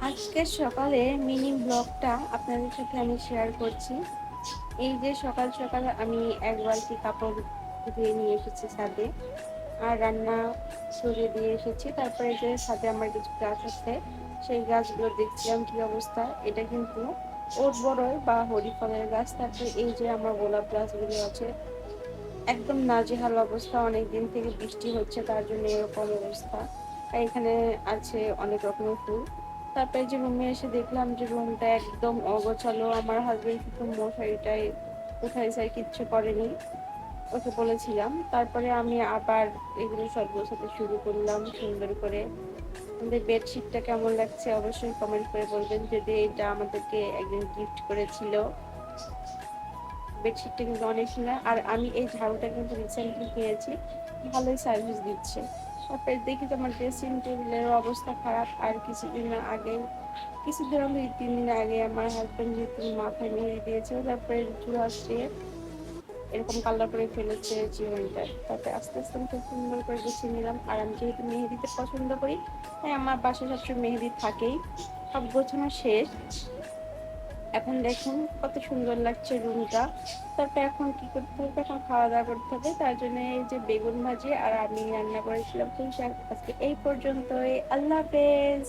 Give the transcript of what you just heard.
আজকে সকালে মিনি ব্লগটা আপনাদের সাথে আমি শেয়ার করছি। এই যে সকাল সকাল আমি এক বালতি কাপড় ধুয়ে নিয়ে এসেছি ছাদে, আর রান্না সরিয়ে দিয়ে এসেছি। তারপরে যে ছাদে আমার কিছু গাছ আছে, সেই গাছগুলো দেখছিলাম কি অবস্থা। এটা কিন্তু ওট বড়ই বা হরি ফলের গাছ। তারপরে এই যে আমার গোলাপ গাছগুলো আছে, একদম নাজেহাল অবস্থা। অনেকদিন থেকে বৃষ্টি হচ্ছে, তার জন্য এরকম অবস্থা। আর এখানে আছে অনেক রকমের ফুল। তারপরে যে রুমে এসে দেখলাম যে রুমটা একদম অগোছালো। আমার হাজবেন্ড কিন্তু মশারিটাই উঠাইছে, আর কিচ্ছু করেনি, ওকে বলেছিলাম। তারপরে আমি আবার এগুলো সব গোছাতে শুরু করলাম সুন্দর করে। আমাদের বেডশিটটা কেমন লাগছে অবশ্যই কমেন্ট করে বলবেন, যদি এটা আমাদেরকে একদিন গিফট করেছিল। বেডশিটটা কিন্তু অনেক সুন্দর। আর আমি এই ঝাড়ুটা কিন্তু রিসেন্টলি কিনেছি, ভালোই সার্ভিস দিচ্ছে। তারপরে দেখি যে আমার ড্রেসিং টেবিলের অবস্থা খারাপ। আর কিছুদিন হলো 3 দিন আগে আমার হাজবেন্ড যেহেতু মাথায় মেহেদি দিয়েছে, তারপরে চুল আসছে এরকম কালার করে ফেলেছে জীবনটা। তারপরে আস্তে আস্তে আমি খুব সুন্দর করে গুছিয়ে নিলাম। আর আমি যেহেতু মেহেদিতে পছন্দ করি, তাই আমার বাসায় সবসময় মেহেদি থাকেই। সব গোছানো শেষ। এখন দেখুন কত সুন্দর লাগছে রুমটা। তারপরে এখন কি করতে হবে, এখন খাওয়া দাওয়া করতে হবে। তার জন্য এই যে বেগুন ভাজি আর আমি রান্না করেছিলাম পুঁই শাক। আজকে এই পর্যন্তই, আল্লাহ হাফেজ।